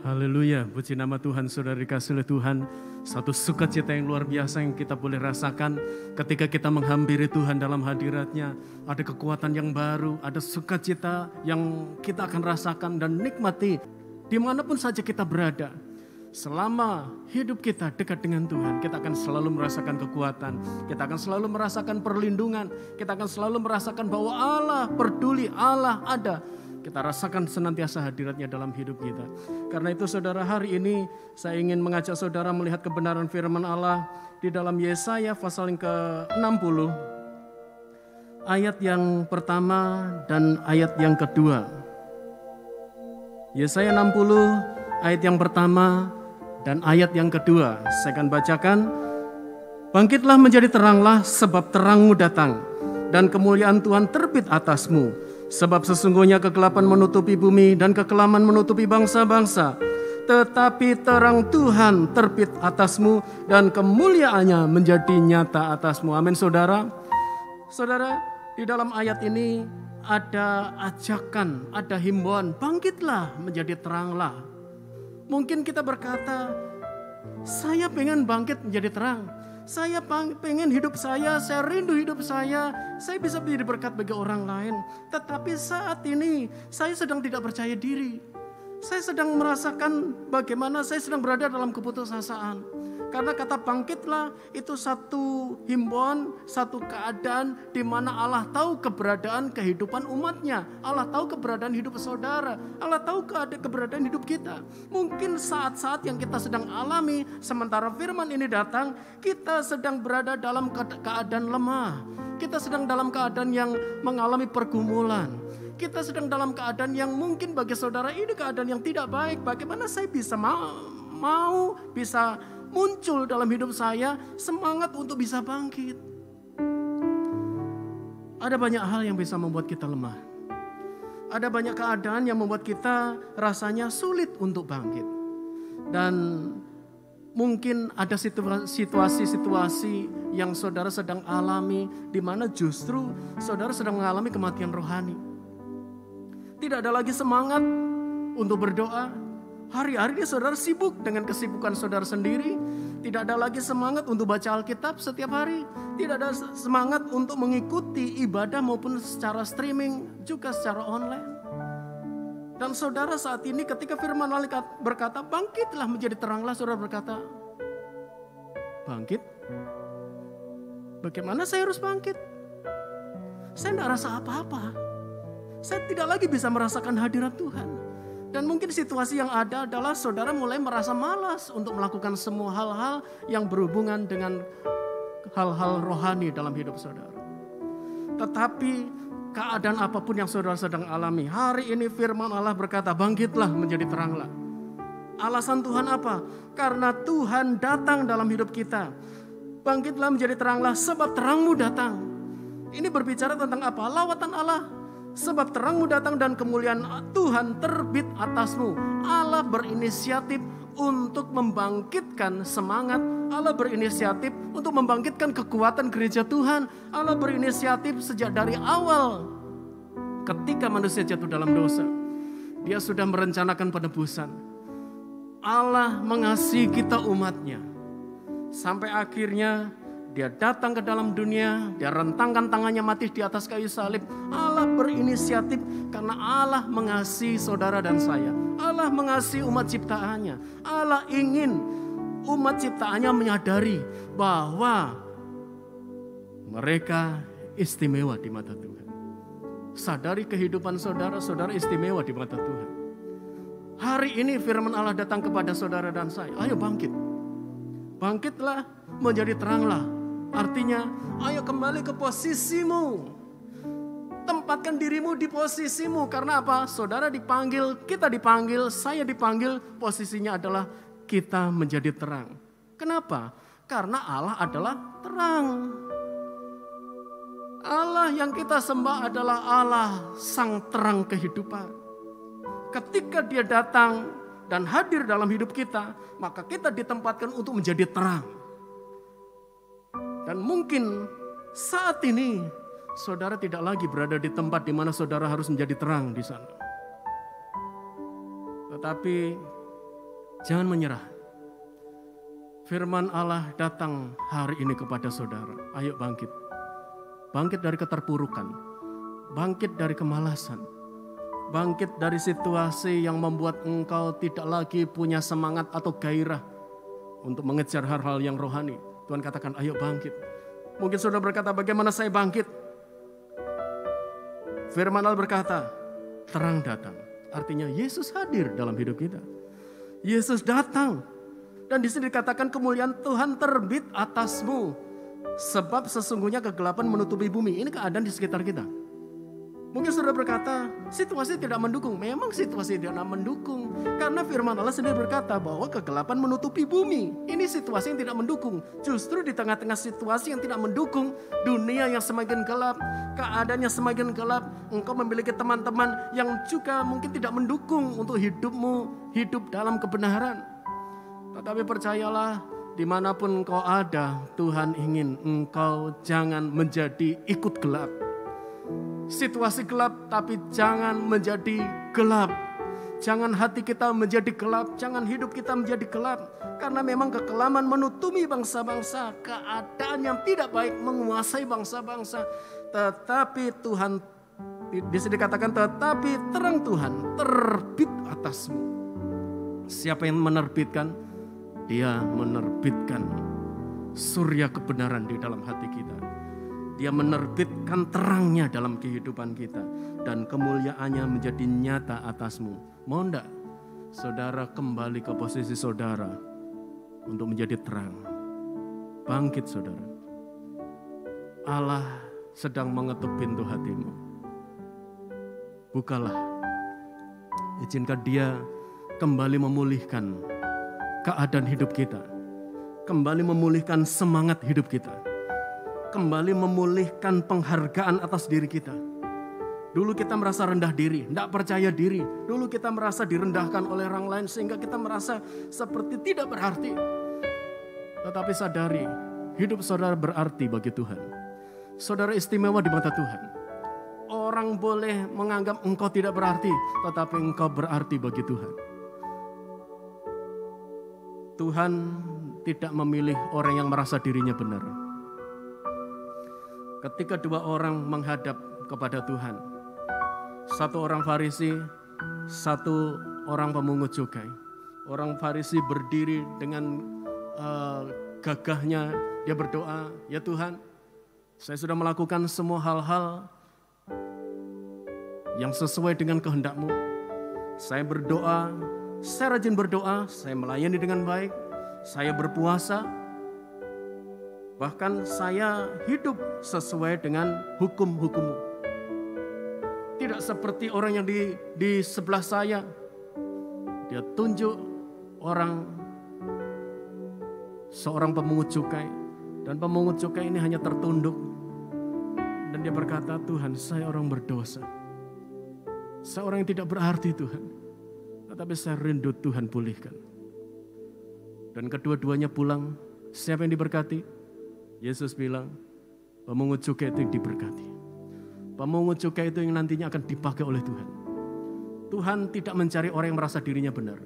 Haleluya, puji nama Tuhan, saudara dikasih oleh Tuhan. Satu sukacita yang luar biasa yang kita boleh rasakan ketika kita menghampiri Tuhan dalam hadiratnya. Ada kekuatan yang baru, ada sukacita yang kita akan rasakan dan nikmati dimanapun saja kita berada. Selama hidup kita dekat dengan Tuhan, kita akan selalu merasakan kekuatan. Kita akan selalu merasakan perlindungan. Kita akan selalu merasakan bahwa Allah peduli, Allah ada. Kita rasakan senantiasa hadiratnya dalam hidup kita. Karena itu saudara, hari ini saya ingin mengajak saudara melihat kebenaran firman Allah di dalam Yesaya pasal yang ke-60. Ayat yang pertama dan ayat yang kedua. Yesaya 60 ayat yang pertama dan ayat yang kedua. Saya akan bacakan. Bangkitlah menjadi teranglah, sebab terangmu datang, dan kemuliaan Tuhan terbit atasmu. Sebab sesungguhnya kegelapan menutupi bumi dan kekelaman menutupi bangsa-bangsa. Tetapi terang Tuhan terbit atasmu dan kemuliaannya menjadi nyata atasmu. Amin saudara. Saudara, di dalam ayat ini ada ajakan, ada himbauan. Bangkitlah menjadi teranglah. Mungkin kita berkata, saya pengen bangkit menjadi terang. Saya pengen hidup saya rindu hidup saya bisa menjadi berkat bagi orang lain. Tetapi saat ini saya sedang tidak percaya diri. Saya sedang merasakan bagaimana saya sedang berada dalam keputusasaan. Karena kata bangkitlah itu satu himbauan, satu keadaan di mana Allah tahu keberadaan kehidupan umatnya. Allah tahu keberadaan hidup saudara. Allah tahu keberadaan hidup kita. Mungkin saat-saat yang kita sedang alami, sementara firman ini datang, kita sedang berada dalam keadaan lemah. Kita sedang dalam keadaan yang mengalami pergumulan. Kita sedang dalam keadaan yang mungkin bagi saudara ini keadaan yang tidak baik. Bagaimana saya bisa bisa muncul dalam hidup saya semangat untuk bisa bangkit. Ada banyak hal yang bisa membuat kita lemah. Ada banyak keadaan yang membuat kita rasanya sulit untuk bangkit. Dan mungkin ada situasi-situasi yang saudara sedang alami di mana justru saudara sedang mengalami kematian rohani. Tidak ada lagi semangat untuk berdoa. Hari-hari ini saudara sibuk dengan kesibukan saudara sendiri. Tidak ada lagi semangat untuk baca Alkitab setiap hari. Tidak ada semangat untuk mengikuti ibadah maupun secara streaming, juga secara online. Dan saudara saat ini ketika firman Allah berkata, bangkitlah menjadi teranglah, saudara berkata, bangkit? Bagaimana saya harus bangkit? Saya tidak rasa apa-apa. Saya tidak lagi bisa merasakan hadirat Tuhan. Dan mungkin situasi yang ada adalah saudara mulai merasa malas untuk melakukan semua hal-hal yang berhubungan dengan hal-hal rohani dalam hidup saudara. Tetapi keadaan apapun yang saudara sedang alami, hari ini firman Allah berkata, bangkitlah menjadi teranglah. Alasan Tuhan apa? Karena Tuhan datang dalam hidup kita. Bangkitlah menjadi teranglah, sebab terangmu datang. Ini berbicara tentang apa? Lawatan Allah. Sebab terangmu datang dan kemuliaan Tuhan terbit atasmu. Allah berinisiatif untuk membangkitkan semangat. Allah berinisiatif untuk membangkitkan kekuatan gereja Tuhan. Allah berinisiatif sejak dari awal. Ketika manusia jatuh dalam dosa, Dia sudah merencanakan penebusan. Allah mengasihi kita umatnya. Sampai akhirnya Dia datang ke dalam dunia, Dia rentangkan tangannya mati di atas kayu salib. Allah berinisiatif karena Allah mengasihi saudara dan saya. Allah mengasihi umat ciptaannya. Allah ingin umat ciptaannya menyadari bahwa mereka istimewa di mata Tuhan. Sadari kehidupan saudara, saudara istimewa di mata Tuhan. Hari ini firman Allah datang kepada saudara dan saya. Ayo bangkit. Bangkitlah menjadi teranglah. Artinya, ayo kembali ke posisimu. Tempatkan dirimu di posisimu. Karena apa? Saudara dipanggil, kita dipanggil, saya dipanggil. Posisinya adalah kita menjadi terang. Kenapa? Karena Allah adalah terang. Allah yang kita sembah adalah Allah sang terang kehidupan. Ketika Dia datang dan hadir dalam hidup kita, maka kita ditempatkan untuk menjadi terang. Dan mungkin saat ini saudara tidak lagi berada di tempat di mana saudara harus menjadi terang di sana. Tetapi Jangan menyerah. Firman Allah datang hari ini kepada saudara. Ayo bangkit. Bangkit dari keterpurukan. Bangkit dari kemalasan. Bangkit dari situasi yang membuat engkau tidak lagi punya semangat atau gairah untuk mengejar hal-hal yang rohani. Tuhan katakan, ayo bangkit. Mungkin saudara berkata, bagaimana saya bangkit? Firman Allah berkata, terang datang. Artinya Yesus hadir dalam hidup kita. Yesus datang. Dan di sini dikatakan kemuliaan Tuhan terbit atasmu. Sebab sesungguhnya kegelapan menutupi bumi. Ini keadaan di sekitar kita. Mungkin saudara berkata, situasi tidak mendukung. Memang situasi tidak mendukung. Karena firman Allah sendiri berkata bahwa kegelapan menutupi bumi. Ini situasi yang tidak mendukung. Justru di tengah-tengah situasi yang tidak mendukung, dunia yang semakin gelap, keadaannya semakin gelap, engkau memiliki teman-teman yang juga mungkin tidak mendukung untuk hidupmu, hidup dalam kebenaran. Tetapi percayalah, dimanapun engkau ada, Tuhan ingin engkau jangan menjadi ikut gelap. Situasi gelap, tapi jangan menjadi gelap. Jangan hati kita menjadi gelap, jangan hidup kita menjadi gelap. Karena memang kekelaman menutupi bangsa-bangsa, keadaan yang tidak baik menguasai bangsa-bangsa. Tetapi Tuhan, di sini dikatakan, tetapi terang Tuhan terbit atasmu. Siapa yang menerbitkan? Dia menerbitkan surya kebenaran di dalam hati kita. Dia menerbitkan terangnya dalam kehidupan kita. Dan kemuliaannya menjadi nyata atasmu. Mau enggak saudara kembali ke posisi saudara untuk menjadi terang? Bangkit saudara. Allah sedang mengetuk pintu hatimu. Bukalah. Izinkan dia kembali memulihkan keadaan hidup kita. Kembali memulihkan semangat hidup kita. Kembali memulihkan penghargaan atas diri kita. Dulu kita merasa rendah diri, tidak percaya diri. Dulu kita merasa direndahkan oleh orang lain sehingga kita merasa seperti tidak berarti. Tetapi sadari, hidup saudara berarti bagi Tuhan. Saudara istimewa di mata Tuhan. Orang boleh menganggap engkau tidak berarti, tetapi engkau berarti bagi Tuhan. Tuhan tidak memilih orang yang merasa dirinya benar. Ketika dua orang menghadap kepada Tuhan, satu orang Farisi, satu orang pemungut cukai. Orang Farisi berdiri dengan gagahnya, dia berdoa, ya Tuhan, saya sudah melakukan semua hal-hal yang sesuai dengan kehendak-Mu. Saya berdoa, saya rajin berdoa, saya melayani dengan baik, saya berpuasa, bahkan saya hidup sesuai dengan hukum-hukum-Mu. Tidak seperti orang yang di sebelah saya. Dia tunjuk seorang pemungut cukai. Dan pemungut cukai ini hanya tertunduk. Dan dia berkata, Tuhan, saya orang berdosa. Saya orang yang tidak berarti Tuhan. Tetapi saya rindu Tuhan pulihkan. Dan kedua-duanya pulang. Siapa yang diberkati? Yesus bilang, pemungut cukai itu yang diberkati. Pemungut cukai itu yang nantinya akan dipakai oleh Tuhan. Tuhan tidak mencari orang yang merasa dirinya benar.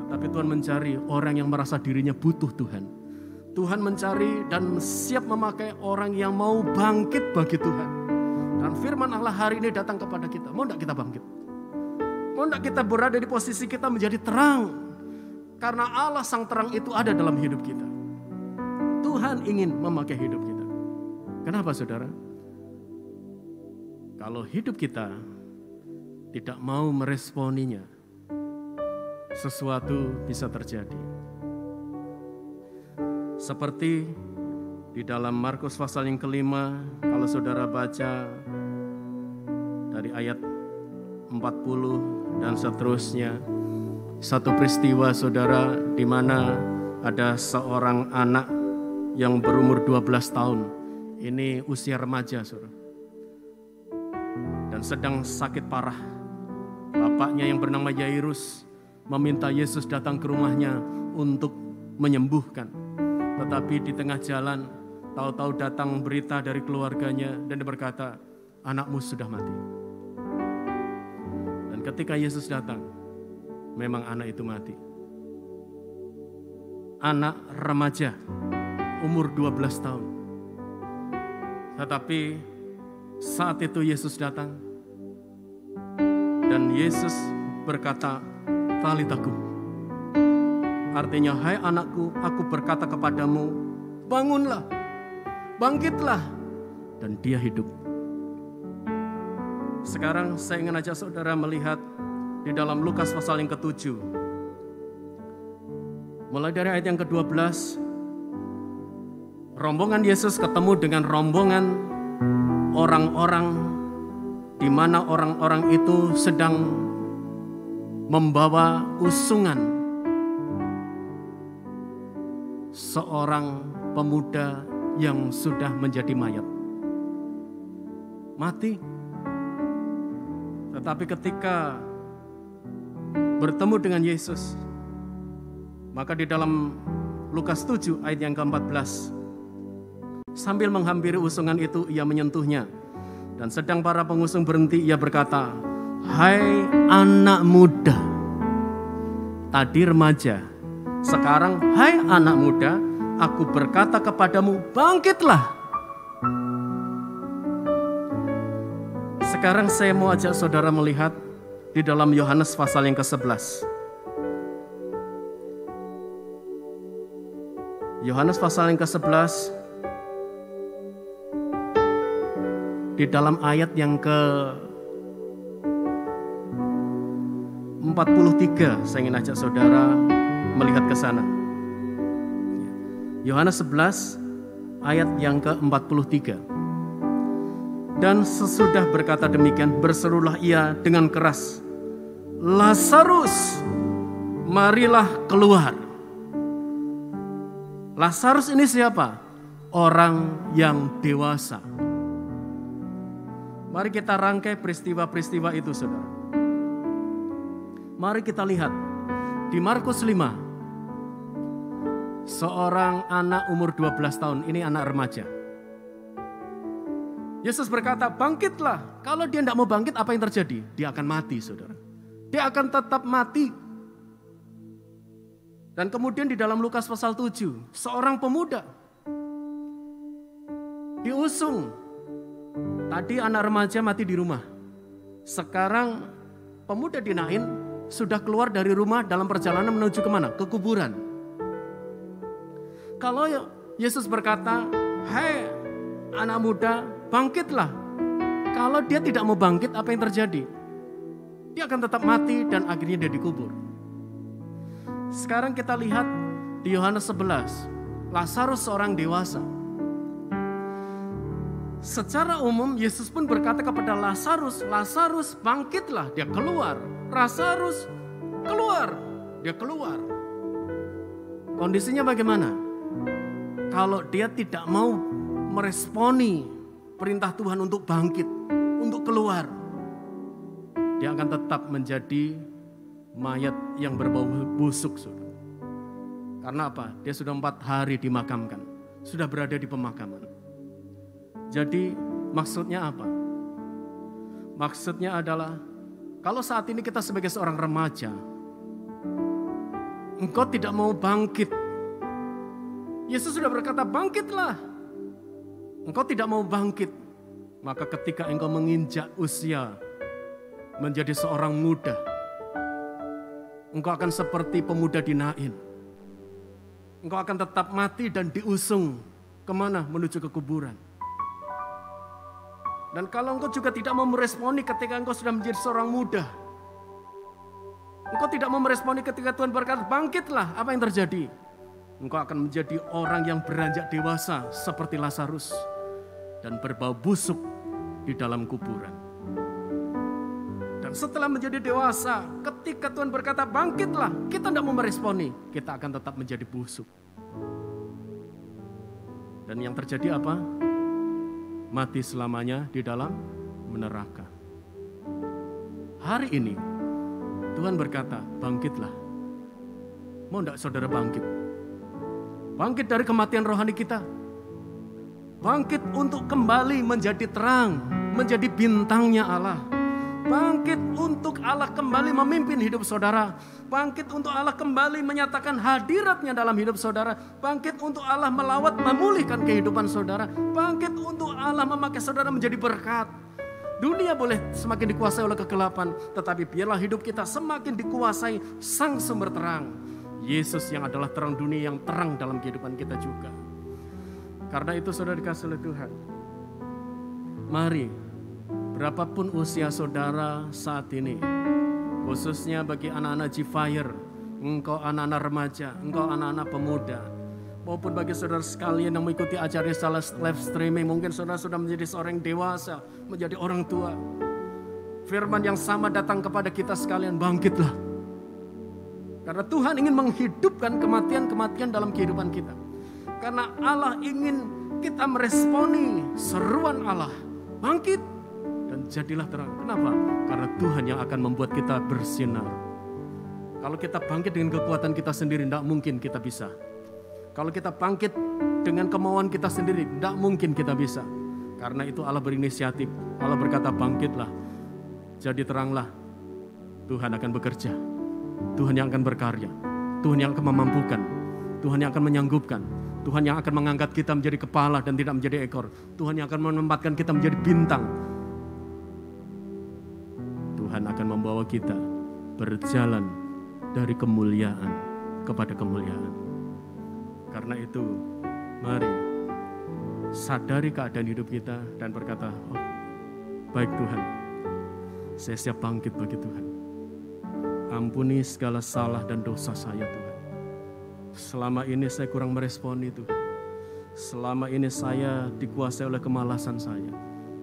Tetapi Tuhan mencari orang yang merasa dirinya butuh Tuhan. Tuhan mencari dan siap memakai orang yang mau bangkit bagi Tuhan. Dan firman Allah hari ini datang kepada kita. Mau tidak kita bangkit? Mau tidak kita berada di posisi kita menjadi terang? Karena Allah sang terang itu ada dalam hidup kita. Tuhan ingin memakai hidup kita. Kenapa saudara? Kalau hidup kita tidak mau meresponinya, sesuatu bisa terjadi. Seperti di dalam Markus pasal yang kelima, kalau saudara baca dari ayat 40 dan seterusnya, satu peristiwa saudara di mana ada seorang anak yang berumur 12 tahun. Ini usia remaja saudara. Dan sedang sakit parah. Bapaknya yang bernama Yairus meminta Yesus datang ke rumahnya untuk menyembuhkan. Tetapi di tengah jalan tahu-tahu datang berita dari keluarganya dan dia berkata, anakmu sudah mati. Dan ketika Yesus datang, memang anak itu mati. anak remaja, umur 12 tahun. Tetapi saat itu Yesus datang dan Yesus berkata, Talita kum. Artinya, hai anakku, aku berkata kepadamu, bangunlah, bangkitlah. Dan dia hidup. Sekarang saya ingin ajak saudara melihat di dalam Lukas pasal yang ke-7. Mulai dari ayat yang ke-12, rombongan Yesus ketemu dengan rombongan orang-orang di mana orang-orang itu sedang membawa usungan seorang pemuda yang sudah menjadi mayat. Mati. Tetapi ketika bertemu dengan Yesus, maka di dalam Lukas 7 ayat yang ke-14, sambil menghampiri usungan itu, ia menyentuhnya. Dan sedang para pengusung berhenti, ia berkata, hai anak muda, tadi remaja, sekarang hai anak muda, aku berkata kepadamu, bangkitlah. Sekarang saya mau ajak saudara melihat di dalam Yohanes pasal yang ke-11. Yohanes pasal yang ke-11, di dalam ayat yang ke-43, saya ingin ajak saudara melihat ke sana. Yohanes 11 ayat yang ke-43. Dan sesudah berkata demikian, berserulah ia dengan keras, Lazarus, marilah keluar. Lazarus ini siapa? Orang yang dewasa. Mari kita rangkai peristiwa-peristiwa itu, saudara. Mari kita lihat di Markus 5. Seorang anak umur 12 tahun, ini anak remaja. Yesus berkata, bangkitlah. Kalau dia tidak mau bangkit, apa yang terjadi? Dia akan mati, saudara. Dia akan tetap mati. Dan kemudian di dalam Lukas pasal 7, seorang pemuda diusung. Tadi anak remaja mati di rumah. Sekarang pemuda di Nain sudah keluar dari rumah dalam perjalanan menuju kemana? Ke kuburan. Kalau Yesus berkata, hai anak muda, bangkitlah. Kalau dia tidak mau bangkit, apa yang terjadi? Dia akan tetap mati dan akhirnya dia dikubur. Sekarang kita lihat di Yohanes 11, Lazarus seorang dewasa. Secara umum Yesus pun berkata kepada Lazarus, Lazarus bangkitlah, dia keluar. Lazarus keluar, dia keluar. Kondisinya bagaimana? Kalau dia tidak mau meresponi perintah Tuhan untuk bangkit, untuk keluar, dia akan tetap menjadi mayat yang berbau busuk. Saudara. Karena apa? Dia sudah 4 hari dimakamkan, sudah berada di pemakaman. Jadi maksudnya apa? Maksudnya adalah kalau saat ini kita sebagai seorang remaja, engkau tidak mau bangkit. Yesus sudah berkata bangkitlah. Engkau tidak mau bangkit. Maka ketika engkau menginjak usia menjadi seorang muda, engkau akan seperti pemuda di Nain. Engkau akan tetap mati dan diusung kemana? Menuju ke kuburan. Dan kalau engkau juga tidak mau meresponi ketika engkau sudah menjadi seorang muda, engkau tidak mau meresponi ketika Tuhan berkata bangkitlah, apa yang terjadi? Engkau akan menjadi orang yang beranjak dewasa seperti Lazarus dan berbau busuk di dalam kuburan. Dan setelah menjadi dewasa, ketika Tuhan berkata bangkitlah, kita tidak mau meresponi, kita akan tetap menjadi busuk. Dan yang terjadi apa? Mati selamanya di dalam neraka. Hari ini Tuhan berkata, bangkitlah. Mau enggak saudara bangkit? Bangkit dari kematian rohani kita. Bangkit untuk kembali menjadi terang, menjadi bintangnya Allah. Bangkit untuk Allah kembali memimpin hidup saudara. Bangkit untuk Allah kembali menyatakan hadiratnya dalam hidup saudara. Bangkit untuk Allah melawat, memulihkan kehidupan saudara. Bangkit untuk Allah memakai saudara menjadi berkat. Dunia boleh semakin dikuasai oleh kegelapan, tetapi biarlah hidup kita semakin dikuasai Sang Sumber Terang. Yesus yang adalah terang dunia, yang terang dalam kehidupan kita juga. Karena itu saudara dikasih oleh Tuhan. Mari, berapapun usia saudara saat ini, khususnya bagi anak-anak G-Fire, engkau anak-anak remaja, engkau anak-anak pemuda, maupun bagi saudara sekalian yang mengikuti acara live streaming, mungkin saudara sudah menjadi seorang dewasa, menjadi orang tua. Firman yang sama datang kepada kita sekalian, bangkitlah. Karena Tuhan ingin menghidupkan kematian-kematian dalam kehidupan kita. Karena Allah ingin kita meresponi seruan Allah. Bangkit dan jadilah terang. Kenapa? Karena Tuhan yang akan membuat kita bersinar. Kalau kita bangkit dengan kekuatan kita sendiri, tidak mungkin kita bisa. Kalau kita bangkit dengan kemauan kita sendiri, tidak mungkin kita bisa. Karena itu Allah berinisiatif. Allah berkata bangkitlah, jadi teranglah. Tuhan akan bekerja. Tuhan yang akan berkarya. Tuhan yang akan memampukan. Tuhan yang akan menyanggupkan. Tuhan yang akan mengangkat kita menjadi kepala dan tidak menjadi ekor. Tuhan yang akan menempatkan kita menjadi bintang. Tuhan akan membawa kita berjalan dari kemuliaan kepada kemuliaan. Karena itu, mari sadari keadaan hidup kita dan berkata, oh, baik Tuhan, saya siap bangkit bagi Tuhan. Ampuni segala salah dan dosa saya Tuhan. Selama ini saya kurang meresponi Tuhan. Selama ini saya dikuasai oleh kemalasan saya.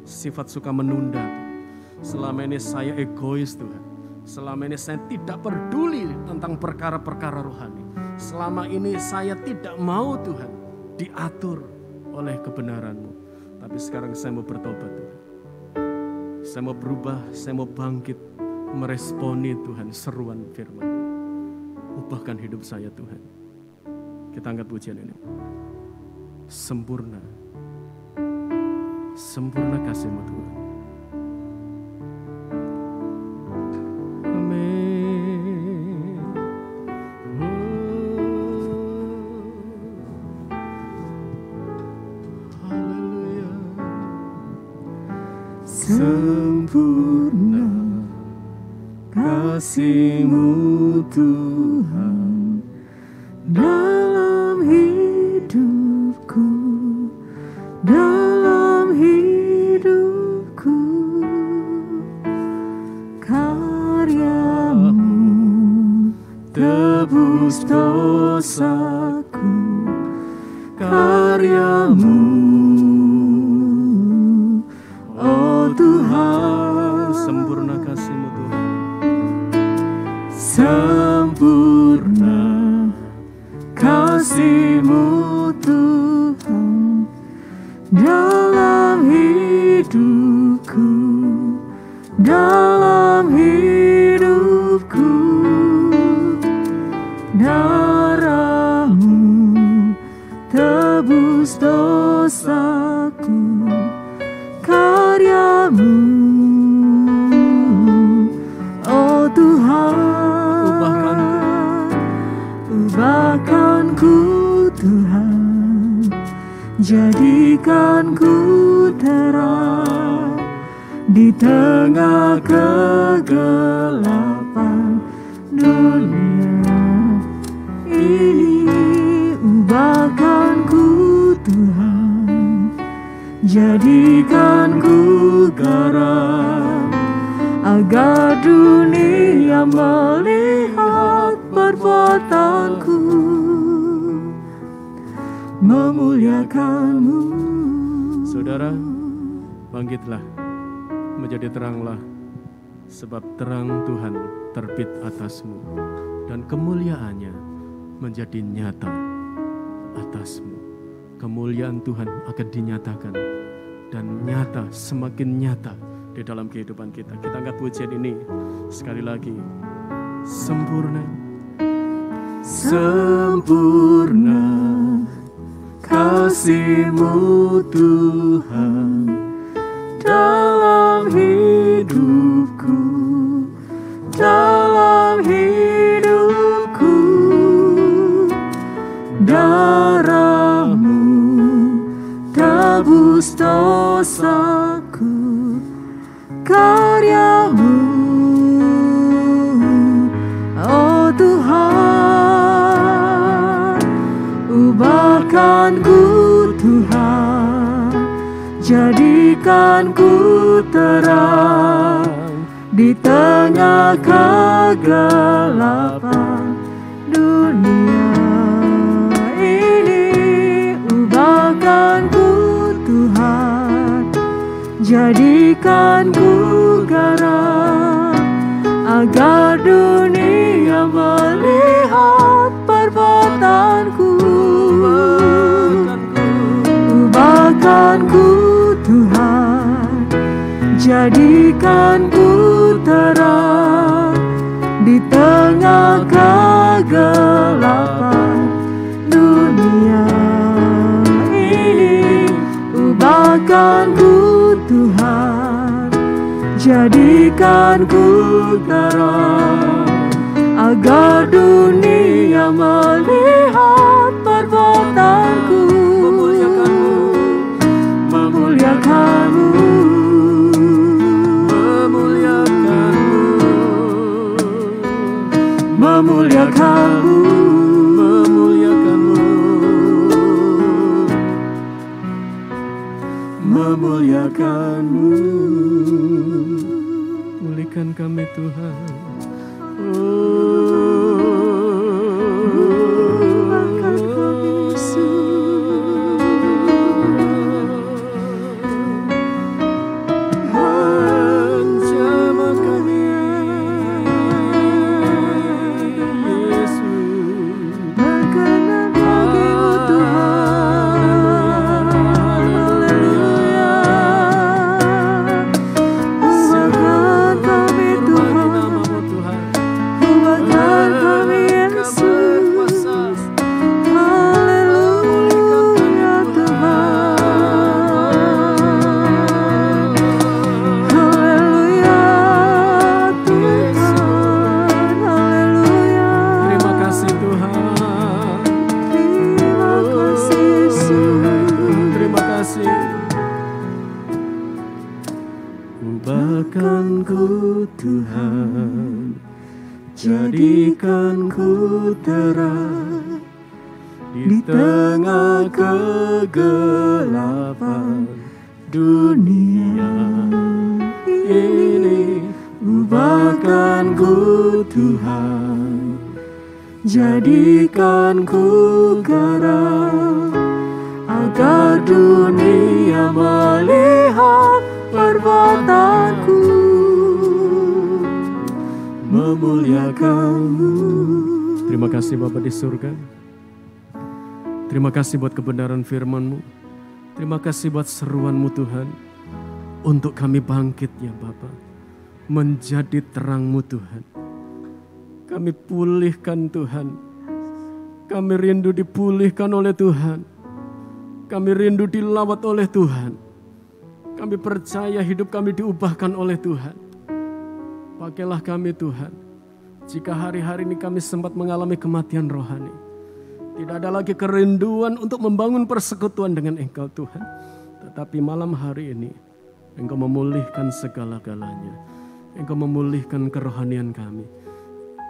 Sifat suka menunda Tuhan. Selama ini saya egois Tuhan. Selama ini saya tidak peduli tentang perkara-perkara rohani. Selama ini saya tidak mau Tuhan diatur oleh kebenaran-Mu. Tapi sekarang saya mau bertobat Tuhan. Saya mau berubah, saya mau bangkit. Meresponi Tuhan seruan firman. Ubahkan hidup saya Tuhan. Kita angkat pujian ini. Sempurna. Sempurna kasih-Mu Tuhan. Amin. Haleluya. Sempurna kasih-Mu Tuhan dalam hidupku, dalam hidupku. Karya-Mu tebus dosaku, karya-Mu, oh Tuhan. Sempurna kasih-Mu Tuhan. Sempurna kasih-Mu Tuhan dalam hidupku, dalam hidupku. Darah-Mu tebus dosaku, karya-Mu, oh Tuhan. Ubahkanku Tuhan, jadikanku terang di tengah kegelapan dunia ini. Ubahkanku Tuhan, jadikanku garam, agar dunia melihat perbuatanku, memuliakan-Mu. Saudara, bangkitlah, menjadi teranglah, sebab terang Tuhan terbit atasmu, dan kemuliaannya menjadi nyata atasmu. Kemuliaan Tuhan akan dinyatakan, dan nyata, semakin nyata di dalam kehidupan kita. Kita angkat pujian ini sekali lagi. Sempurna, sempurna kasih-Mu Tuhan dalam hidupku, dalam hidupku. Darah-Mu tebus dosaku, karya-Mu, oh Tuhan. Ubahkan ku Tuhan, jadikan ku terang di tengah kegelapan dunia ini. Ubahkan ku Tuhan, jadikan ku garam, agar dunia melihat perbuatanku. Ubahkan ku Tuhan, jadikan ku terang di tengah kegelapan dunia ini. Ubahkan ku Tuhan, jadikan ku terang, agar dunia melihat perbuatanku. Memuliakan-Mu, memuliakan-Mu, memuliakan-Mu. Pulihkan kami Tuhan. Ubahkan kami Yesus, menjamah kami Yesus. berkenan bagi-Mu Tuhan. Haleluya. Ubahkan kami Tuhan, Namamu Tuhan. ubahkan kami Yesus. Haleluya Tuhan. Haleluya Tuhan. Haleluya. Terima kasih Tuhan. Terima kasih Yesus. Terima kasih. Ubahkan ku Tuhan, jadikan ku terang di tengah kegelapan dunia ini. Ubahkan ku Tuhan, jadikan ku garam, agar dunia melihat perbuatanku. Memuliakan-Mu. Terima kasih Bapa di surga. Terima kasih buat kebenaran firman-Mu. Terima kasih buat seruan-Mu Tuhan, untuk kami bangkit ya Bapa, menjadi terang-Mu Tuhan. Kami pulihkan Tuhan. Kami rindu dipulihkan oleh Tuhan. Kami rindu dilawat oleh Tuhan. Kami percaya hidup kami diubahkan oleh Tuhan. Pakailah kami Tuhan. Jika hari-hari ini kami sempat mengalami kematian rohani, tidak ada lagi kerinduan untuk membangun persekutuan dengan Engkau Tuhan. Tetapi malam hari ini Engkau memulihkan segala-galanya. Engkau memulihkan kerohanian kami.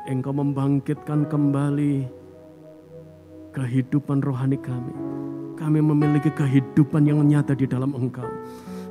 Engkau membangkitkan kembali kehidupan rohani kami. Kami memiliki kehidupan yang nyata di dalam Engkau.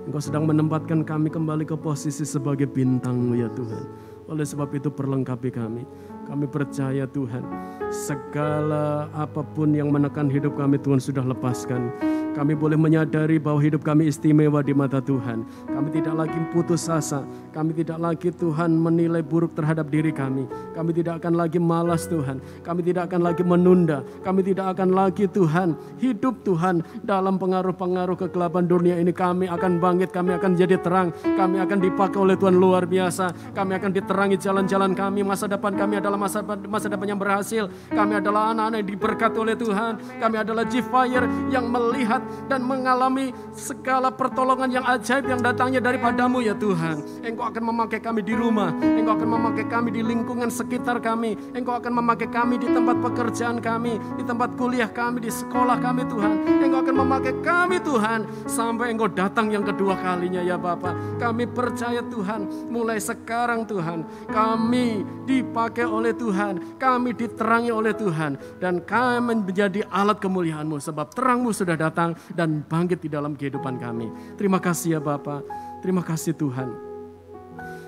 Engkau sedang menempatkan kami kembali ke posisi sebagai bintang-Mu ya Tuhan. Oleh sebab itu perlengkapi kami. Kami percaya Tuhan, segala apapun yang menekan hidup kami Tuhan sudah lepaskan. Kami boleh menyadari bahwa hidup kami istimewa di mata Tuhan. Kami tidak lagi putus asa. Kami tidak lagi Tuhan menilai buruk terhadap diri kami. Kami tidak akan lagi malas Tuhan. Kami tidak akan lagi menunda. Kami tidak akan lagi Tuhan hidup Tuhan dalam pengaruh-pengaruh kegelapan dunia ini. Kami akan bangkit, kami akan jadi terang. Kami akan dipakai oleh Tuhan luar biasa. Kami akan diterangi jalan-jalan kami. Masa depan kami adalah dalam masa depan yang berhasil. Kami adalah anak-anak yang diberkati oleh Tuhan. Kami adalah G-Fire yang melihat dan mengalami segala pertolongan yang ajaib yang datangnya daripadamu ya Tuhan. Engkau akan memakai kami di rumah. Engkau akan memakai kami di lingkungan sekitar kami. Engkau akan memakai kami di tempat pekerjaan kami, di tempat kuliah kami, di sekolah kami Tuhan. Engkau akan memakai kami Tuhan sampai Engkau datang yang kedua kalinya ya Bapa. Kami percaya Tuhan, mulai sekarang Tuhan, kami dipakai oleh Tuhan, kami diterangi oleh Tuhan, dan kami menjadi alat kemuliaan-Mu sebab terang-Mu sudah datang dan bangkit di dalam kehidupan kami. Terima kasih ya Bapa, terima kasih Tuhan.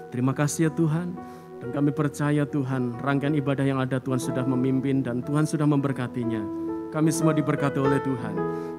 Terima kasih ya Tuhan. Dan kami percaya Tuhan, rangkaian ibadah yang ada Tuhan sudah memimpin dan Tuhan sudah memberkatinya. Kami semua diberkati oleh Tuhan.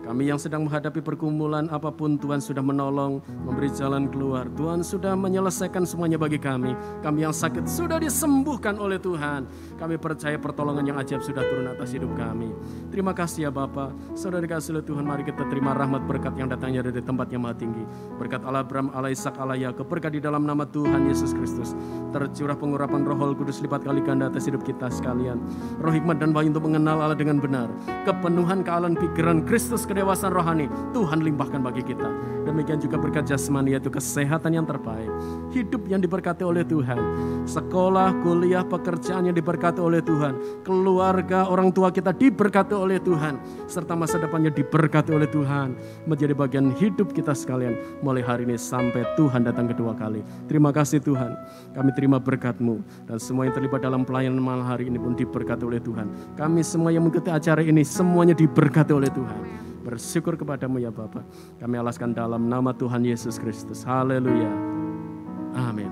Kami yang sedang menghadapi pergumulan apapun Tuhan sudah menolong, memberi jalan keluar. Tuhan sudah menyelesaikan semuanya bagi kami. Kami yang sakit sudah disembuhkan oleh Tuhan. Kami percaya pertolongan yang ajaib sudah turun atas hidup kami. Terima kasih ya Bapa. Saudara dikasih oleh Tuhan, mari kita terima rahmat berkat yang datangnya dari tempat yang maha tinggi. Berkat Allah Abraham, Allah Ishak, Allah Yakub, berkat di dalam nama Tuhan Yesus Kristus. Tercurah pengurapan Roh Kudus lipat kali ganda atas hidup kita sekalian. Roh hikmat dan wahyu untuk mengenal Allah dengan benar. Kepenuhan kealahan pikiran Kristus, kedewasaan rohani Tuhan limpahkan bagi kita. Demikian juga berkat jasmani, yaitu kesehatan yang terbaik, hidup yang diberkati oleh Tuhan, sekolah, kuliah, pekerjaan yang diberkati oleh Tuhan, keluarga, orang tua kita diberkati oleh Tuhan, serta masa depannya diberkati oleh Tuhan, menjadi bagian hidup kita sekalian mulai hari ini sampai Tuhan datang kedua kali. Terima kasih Tuhan, kami terima berkat-Mu, dan semua yang terlibat dalam pelayanan malam hari ini pun diberkati oleh Tuhan. Kami semua yang mengikuti acara ini semuanya diberkati oleh Tuhan. Bersyukur kepadamu ya Bapa. Kami alaskan dalam nama Tuhan Yesus Kristus. Haleluya. Amin.